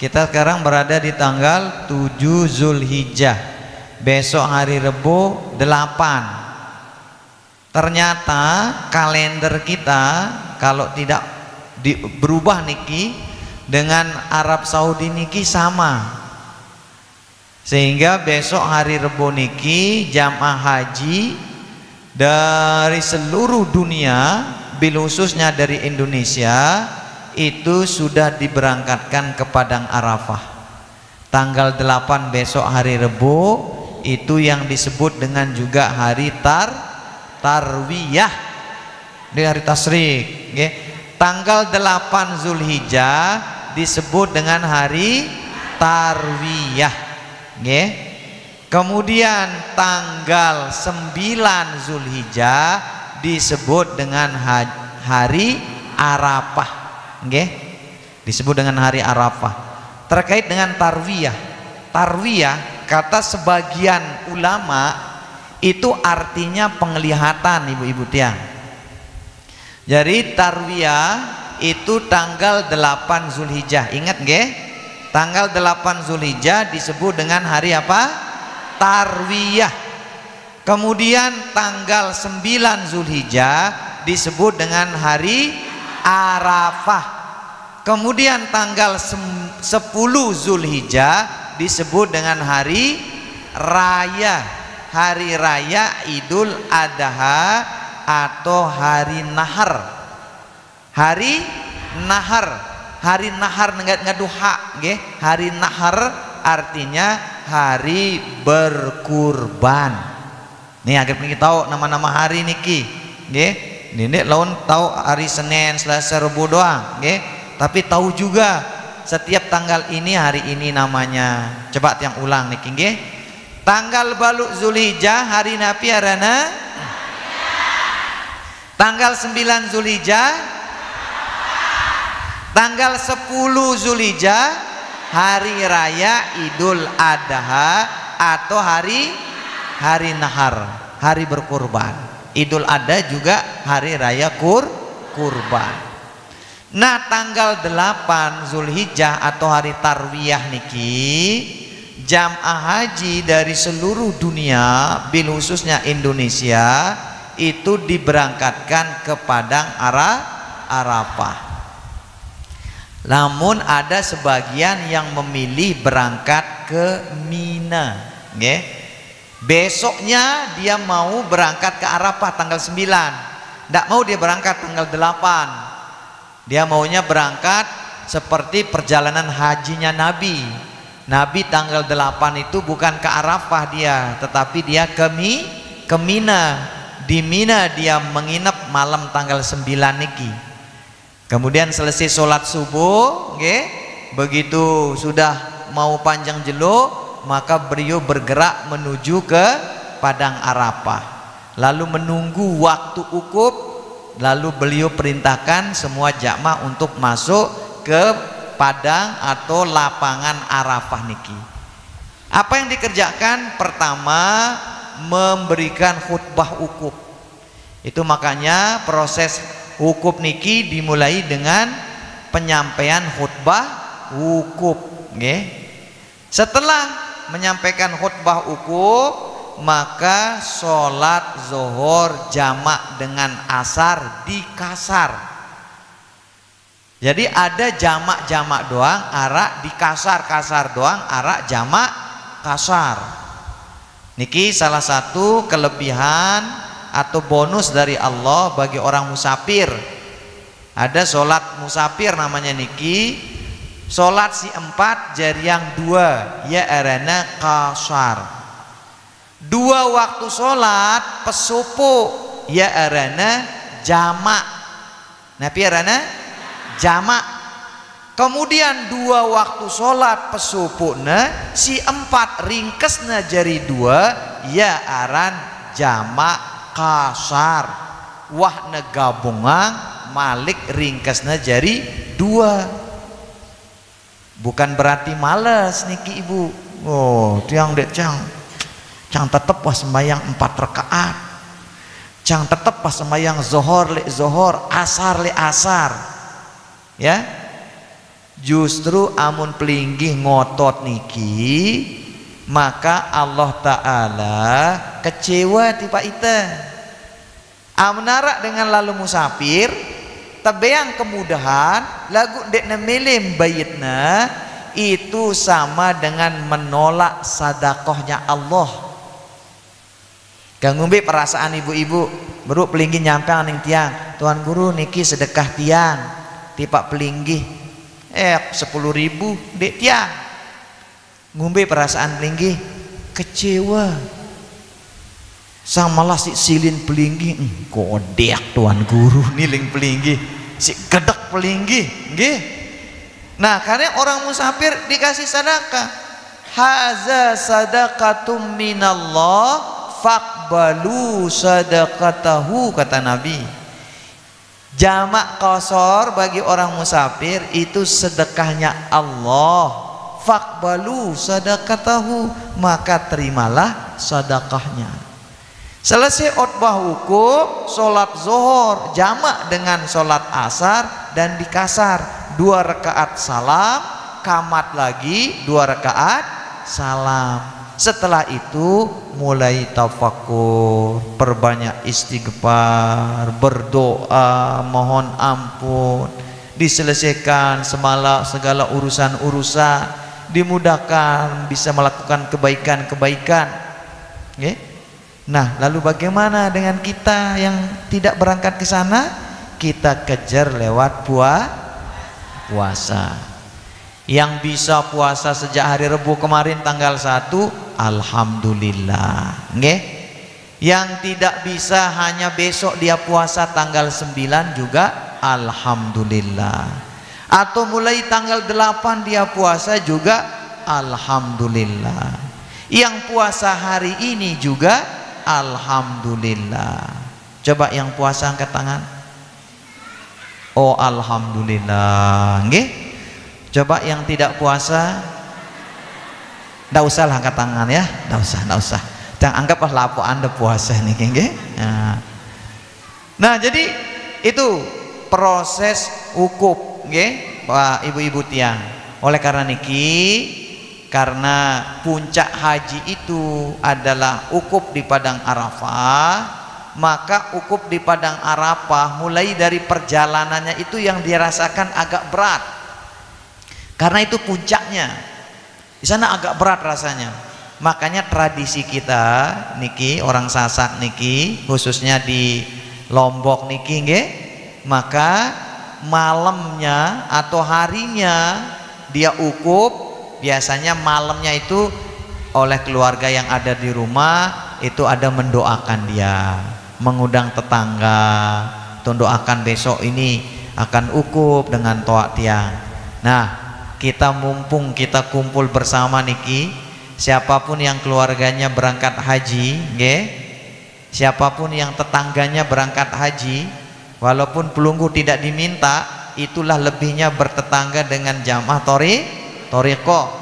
Kita sekarang berada di tanggal 7 Zulhijjah. Besok hari Rebo 8. Ternyata kalender kita kalau tidak berubah niki dengan Arab Saudi niki sama. Sehingga besok hari Rebo niki jamaah haji dari seluruh dunia, bil khususnya dari Indonesia, itu sudah diberangkatkan ke Padang Arafah. Tanggal 8 besok hari Rebo, itu yang disebut dengan juga hari tarwiyah. Ini hari tasyrik, okay. Tanggal 8 Zulhijjah disebut dengan hari tarwiyah, okay. Kemudian tanggal 9 Zulhijjah disebut dengan hari Arafah. Okay? Disebut dengan hari Arafah. Terkait dengan tarwiyah, kata sebagian ulama itu artinya penglihatan, ibu-ibu tiang. Jadi tarwiyah itu tanggal 8 Zulhijjah. Ingat nggih? Tanggal 8 Zulhijjah disebut dengan hari apa? Tarwiyah. Kemudian tanggal 9 Zulhijjah disebut dengan hari Arafah. Kemudian tanggal 10 Zulhijjah disebut dengan hari raya, hari raya Idul Adha atau hari nahar. Hari nahar, hari nahar ngaduha, nggih. Hari nahar artinya hari berkurban. Nih agar kita tahu nama-nama hari niki, nggih. Nenek laun tahu hari Senin, Selasa, Rabu doang, okay? Tapi tahu juga setiap tanggal ini hari ini namanya. Coba tiang ulang nih, okay? Tanggal baluk Zulhijjah hari Nabi arana. Tanggal 9 Zulhijjah. Tanggal 10 Zulhijjah hari raya Idul Adha atau hari nahar, hari berkurban. Idul Adha juga hari raya kurban. Nah, tanggal 8 Zulhijjah atau hari tarwiyah niki, jamaah haji dari seluruh dunia, bil khususnya Indonesia, itu diberangkatkan ke Padang Arafah. Namun ada sebagian yang memilih berangkat ke Mina, nggih. Besoknya dia mau berangkat ke Arafah tanggal 9. Tidak mau dia berangkat tanggal 8. Dia maunya berangkat seperti perjalanan hajinya Nabi. Nabi tanggal 8 itu bukan ke Arafah dia, tetapi dia ke Mina. Di Mina dia menginap malam tanggal 9 niki. Kemudian selesai sholat subuh, okay? Begitu sudah mau panjang jeluk, maka beliau bergerak menuju ke Padang Arafah, lalu menunggu waktu ukuf, lalu beliau perintahkan semua jamaah untuk masuk ke padang atau lapangan Arafah niki. Apa yang dikerjakan? Pertama, memberikan khutbah ukuf. Itu makanya proses ukuf niki dimulai dengan penyampaian khutbah ukuf, okay? Setelah menyampaikan khutbah ukuf, maka sholat zuhur jamak dengan asar di kasar. Jadi ada jamak doang, arak di kasar doang, arak jamak kasar. Niki salah satu kelebihan atau bonus dari Allah bagi orang musafir. Ada sholat musafir namanya niki. Sholat si 4 jariang 2, ya arana kasar. 2 waktu sholat pesupu, ya arana jamak. Napi arana jamak. Kemudian 2 waktu sholat pesupuna si 4 ringkesna jari 2, ya aran jamak kasar. Wah negabungang malik ringkesna jari 2. Bukan berarti males niki ibu. Oh, tiang dek cang tetep pas sembahyang 4 rakaat. Cang tetep pas sembahyang zohor le zohor, asar le asar. Ya. Justru amun pelinggih ngotot niki, maka Allah Ta'ala kecewa tiba ita. Amnarak dengan lalu musafir tebeang kemudahan lagu dek nemelim bayitna, itu sama dengan menolak sedekahnya Allah. Gangumbe perasaan ibu-ibu baru pelinggih nyampe aning tiang, Tuan Guru niki sedekah tiang tipak pelinggih 10.000 dek tiang. Ngumbe perasaan pelinggih kecewa, sang malah si silin pelinggih kodek Tuan Guru niling pelinggih si gedek pelinggih nggih. Nah karena orang musafir dikasih sedekah, haza sadaqatum minallah faqbalu sadaqatahu, kata Nabi. Jamak qasar bagi orang musafir itu sedekahnya Allah, faqbalu sadaqatahu, maka terimalah sedekahnya. Selesai khutbah hukum, sholat zuhur jamak dengan sholat asar dan dikasar 2 rakaat salam, kamat lagi 2 rakaat salam. Setelah itu mulai tafakur, perbanyak istighfar, berdoa, mohon ampun, diselesaikan segala urusan-urusan, dimudahkan, bisa melakukan kebaikan-kebaikan. Nah, lalu bagaimana dengan kita yang tidak berangkat ke sana? Kita kejar lewat puasa. Yang bisa puasa sejak hari Rabu kemarin tanggal 1, alhamdulillah. Yang tidak bisa hanya besok dia puasa tanggal 9 juga alhamdulillah. Atau mulai tanggal 8 dia puasa juga alhamdulillah. Yang puasa hari ini juga alhamdulillah. Coba yang puasa angkat tangan. Oh alhamdulillah. Coba yang tidak puasa, ndak usah lah angkat tangan ya, ndak usah. Jangan anggaplah lapo Anda puasa nih, Nah jadi itu proses wukuf, Pak ibu-ibu tiang. Oleh karena niki, karena puncak haji itu adalah wukuf di padang Arafah, maka wukuf di padang Arafah mulai dari perjalanannya itu yang dirasakan agak berat, karena itu puncaknya di sana agak berat rasanya. Makanya tradisi kita niki orang Sasak niki, khususnya di Lombok niki, maka malamnya atau harinya dia wukuf, biasanya malamnya itu oleh keluarga yang ada di rumah itu ada mendoakan dia, mengundang tetangga, mendoakan besok ini akan wukuf dengan toak tiang. Nah, kita mumpung kita kumpul bersama niki, siapapun yang keluarganya berangkat haji, siapapun yang tetangganya berangkat haji, walaupun pelunggu tidak diminta, itulah lebihnya bertetangga dengan jamaah thoriqah.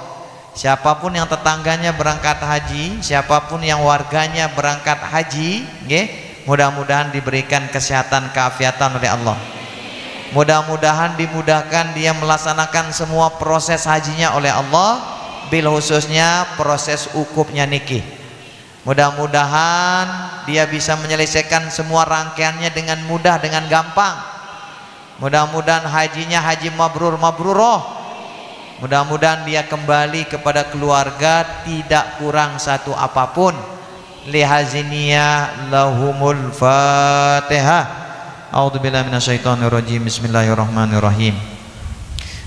Siapapun yang tetangganya berangkat haji, siapapun yang warganya berangkat haji, mudah-mudahan diberikan kesehatan keafiatan oleh Allah. Mudah-mudahan dimudahkan dia melaksanakan semua proses hajinya oleh Allah, bil khususnya proses wukufnya niki. Mudah-mudahan dia bisa menyelesaikan semua rangkaiannya dengan mudah, dengan gampang. Mudah-mudahan hajinya haji mabruroh. Mudah-mudahan dia kembali kepada keluarga tidak kurang satu apapun. Lihaziniyah lahumul fatihah. A'udzubillahi minasyaitonirrajim. Bismillahirrahmanirrahim.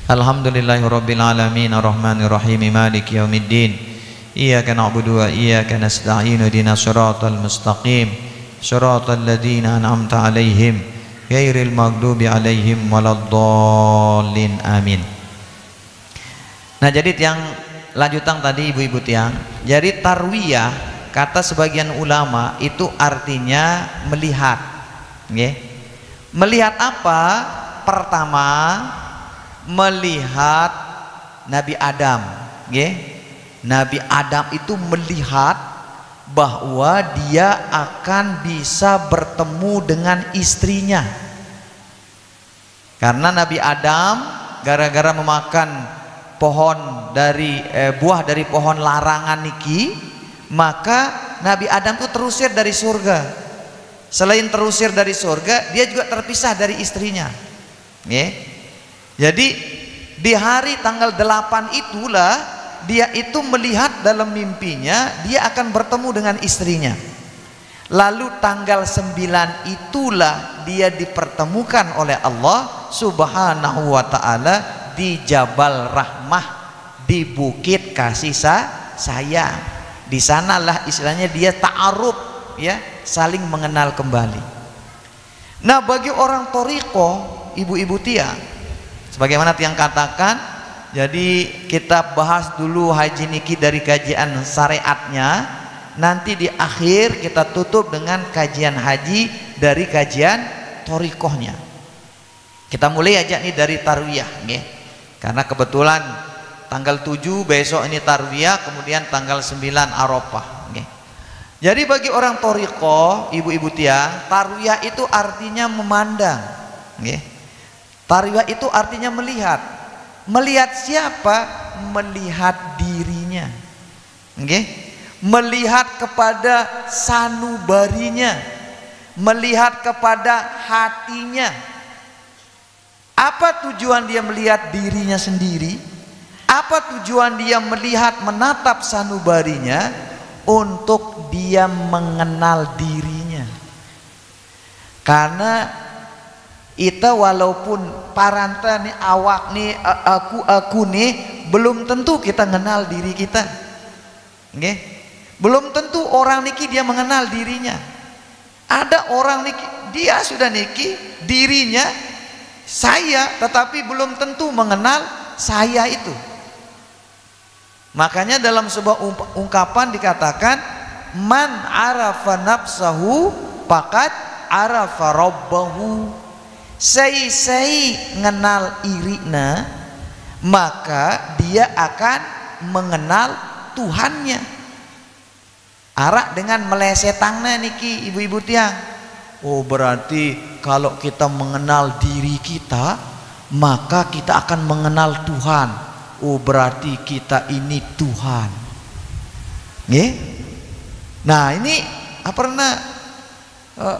Alhamdulillahirabbil alamin arrahmanir rahim maliki yaumiddin. Iyyaka na'budu wa iyyaka nasta'in ihdinas siratal mustaqim siratal ladzina an'amta 'alaihim ghairil maghdubi 'alaihim waladdallin. Amin. Nah, jadi yang lanjutan tadi ibu-ibu tiang, jadi tarwiyah kata sebagian ulama itu artinya melihat. Melihat apa? Pertama, melihat Nabi Adam. Nabi Adam itu melihat bahwa dia akan bisa bertemu dengan istrinya, karena Nabi Adam gara-gara memakan pohon dari buah dari pohon larangan niki, maka Nabi Adam tuh terusir dari surga. Selain terusir dari surga, dia juga terpisah dari istrinya. Jadi di hari tanggal 8 itulah dia itu melihat dalam mimpinya dia akan bertemu dengan istrinya. Lalu tanggal 9 itulah dia dipertemukan oleh Allah Subhanahu wa ta'ala di Jabal Rahmah, di bukit kasih sayang. Di sanalah istilahnya dia ta'aruf, ya, saling mengenal kembali. Nah, bagi orang thariqah, ibu-ibu tiang, sebagaimana tiang katakan, jadi kita bahas dulu haji niki dari kajian syariatnya. Nanti di akhir kita tutup dengan kajian haji dari kajian thariqahnya. Kita mulai aja nih dari tarwiyah, nggih. Karena kebetulan tanggal 7 besok ini tarwiyah, kemudian tanggal 9 Arafah, nggih. Jadi bagi orang thariqah, ibu-ibu tiang, tarwiyah itu artinya memandang, nggih. Tarwiyah itu artinya melihat. Melihat siapa? Melihat dirinya, nggih. Melihat kepada sanubarinya, melihat kepada hatinya. Apa tujuan dia melihat dirinya sendiri? Apa tujuan dia melihat menatap sanubarinya? Untuk dia mengenal dirinya. Karena kita walaupun paranta nih, awak nih, aku nih, belum tentu kita mengenal diri kita, nggih. Belum tentu orang niki dia mengenal dirinya. Ada orang niki dia sudah niki dirinya saya, tetapi belum tentu mengenal saya itu. Makanya dalam sebuah ungkapan dikatakan, man arafa nafsahu faqad arafa rabbahu. Sei ngenal irina, maka dia akan mengenal Tuhannya. Arak dengan melesetangna niki ibu-ibu tiang. Oh, berarti kalau kita mengenal diri kita, maka kita akan mengenal Tuhan. Oh, berarti kita ini Tuhan. Nggih? Nah, ini apa pernah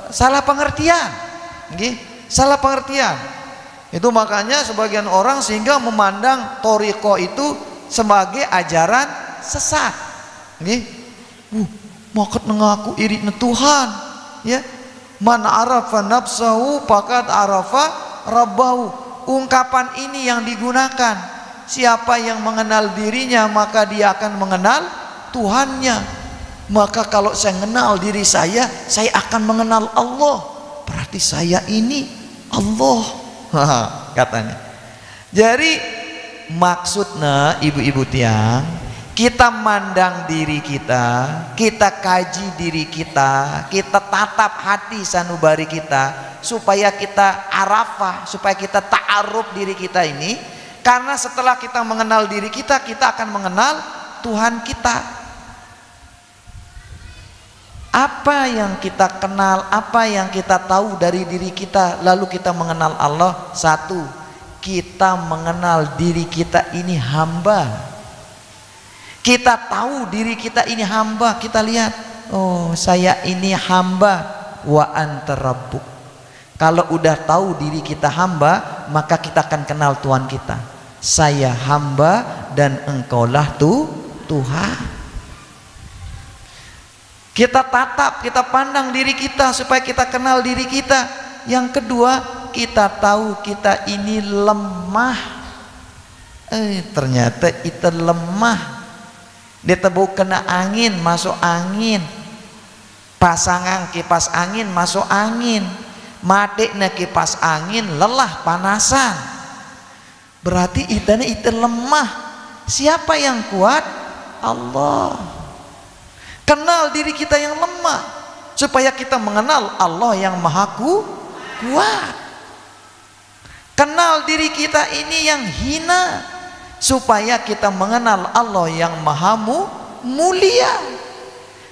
salah pengertian. Nggih? Salah pengertian. Itu makanya sebagian orang sehingga memandang thariqah itu sebagai ajaran sesat. Nggih? Maksud mengaku iri Tuhan, ya. Man arafa nafsahu faqad arafa rabbahu. Ungkapan ini yang digunakan, siapa yang mengenal dirinya maka dia akan mengenal Tuhannya. Maka kalau saya mengenal diri saya akan mengenal Allah. Berarti saya ini Allah, katanya. Jadi maksudnya ibu-ibu tiang, kita mandang diri kita, kita kaji diri kita, kita tatap hati sanubari kita, supaya kita arafah, supaya kita ta'aruf diri kita ini. Karena setelah kita mengenal diri kita, kita akan mengenal Tuhan kita. Apa yang kita kenal, apa yang kita tahu dari diri kita, lalu kita mengenal Allah. Satu, kita mengenal diri kita ini hamba. Kita tahu diri kita ini hamba. Kita lihat, oh, saya ini hamba. Wa anta rabbuk. Kalau udah tahu diri kita hamba, maka kita akan kenal Tuhan kita. Saya hamba dan engkaulah Tuhan. Kita tatap, kita pandang diri kita supaya kita kenal diri kita. Yang kedua, kita tahu kita ini lemah. Ternyata kita lemah. Dia tebu kena angin, masuk angin. Pasangan kipas angin, masuk angin. Mati na kipas angin, lelah panasan. Berarti itu lemah. Siapa yang kuat? Allah. Kenal diri kita yang lemah, supaya kita mengenal Allah yang maha kuat. Kenal diri kita ini yang hina, supaya kita mengenal Allah yang maha mulia.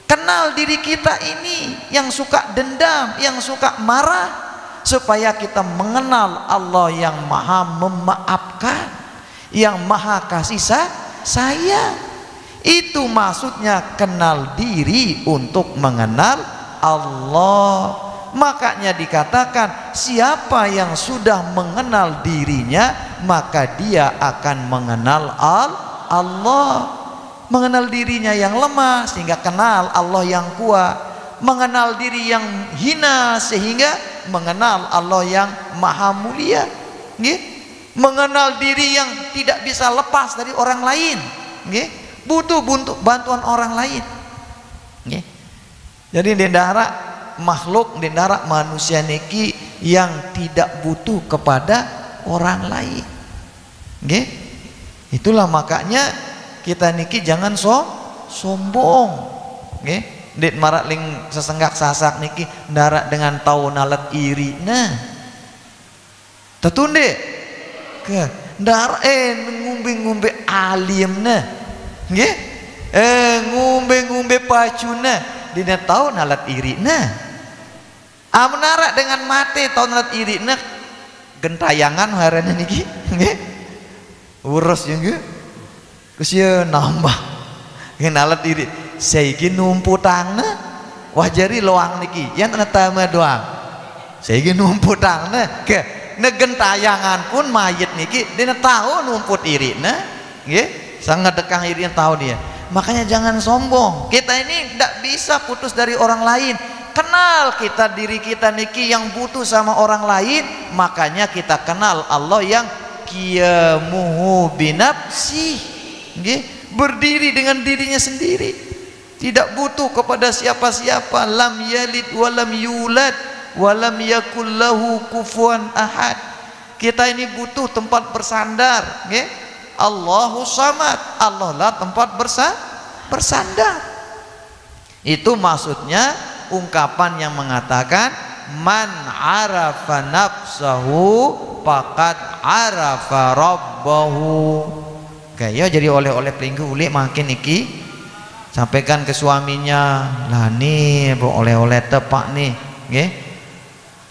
Kenal diri kita ini yang suka dendam, yang suka marah, supaya kita mengenal Allah yang maha memaafkan, yang maha kasih sayang. Itu maksudnya kenal diri untuk mengenal Allah. Makanya dikatakan siapa yang sudah mengenal dirinya maka dia akan mengenal Allah. Mengenal dirinya yang lemah sehingga kenal Allah yang kuat, mengenal diri yang hina sehingga mengenal Allah yang maha mulia, mengenal diri yang tidak bisa lepas dari orang lain, butuh bantuan orang lain. Jadi dendara makhluk, dendara manusia niki yang tidak butuh kepada orang lain. Itulah makanya kita niki jangan sombong. Dit marak ling sesenggak sasak niki ndarak dengan tau nalet iri nah. Tetunde ke ndar ngumbe-ngumbe alim nah. Nggih? Ngumbe-ngumbe pacuna dina tau nalet iri nah. Amenarak dengan mate tau nalet iri nah gentayangan harane niki nggih. Urus ya nggih. Terus nambah ngenalat diri saiki numputangna wajari loang niki yang tama doang saiki numputangna ke negentayangan pun mayit niki dina tahu numput irina nggih sangat dekang iri tahu dia. Makanya jangan sombong, kita ini tidak bisa putus dari orang lain. Kenal kita diri kita niki yang butuh sama orang lain, makanya kita kenal Allah yang qiyamuhu binafsih, berdiri dengan dirinya sendiri, tidak butuh kepada siapa-siapa. Lam yalid walam yulad walam yakul lahu kufuwan ahad. Kita ini butuh tempat bersandar, Allahu samad, Allah lah tempat bersandar. Itu maksudnya ungkapan yang mengatakan man arafa nafsahu faqad arafa rabbahu. Kayak jadi oleh-oleh pelinggu uli makin iki sampaikan ke suaminya lah nih oleh-oleh tepak nih, nggih.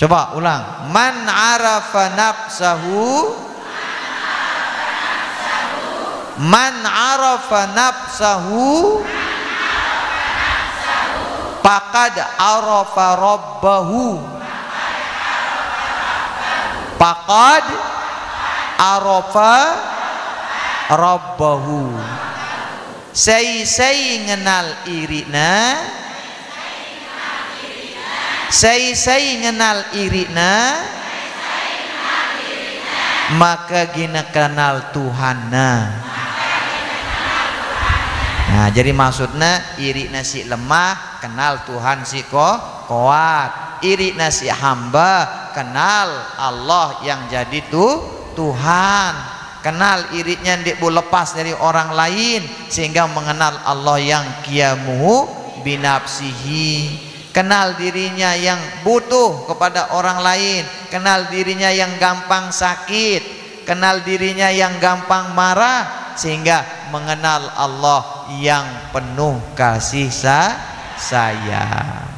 Coba ulang, man arafa nafsahu, man arafa nafsahu faqad arafa rabbahu, faqad arafa rabbahu. Sei ngenal irina, sei ngenal irina, maka gina kenal Tuhanna. Nah jadi maksudnya irina si lemah kenal Tuhan si kuat, irina si hamba kenal Allah yang jadi Tuhan. Kenal iritnya ndik boleh lepas dari orang lain sehingga mengenal Allah yang qiyamuhu binafsihi. Kenal dirinya yang butuh kepada orang lain, kenal dirinya yang gampang sakit, kenal dirinya yang gampang marah sehingga mengenal Allah yang penuh kasih sayang.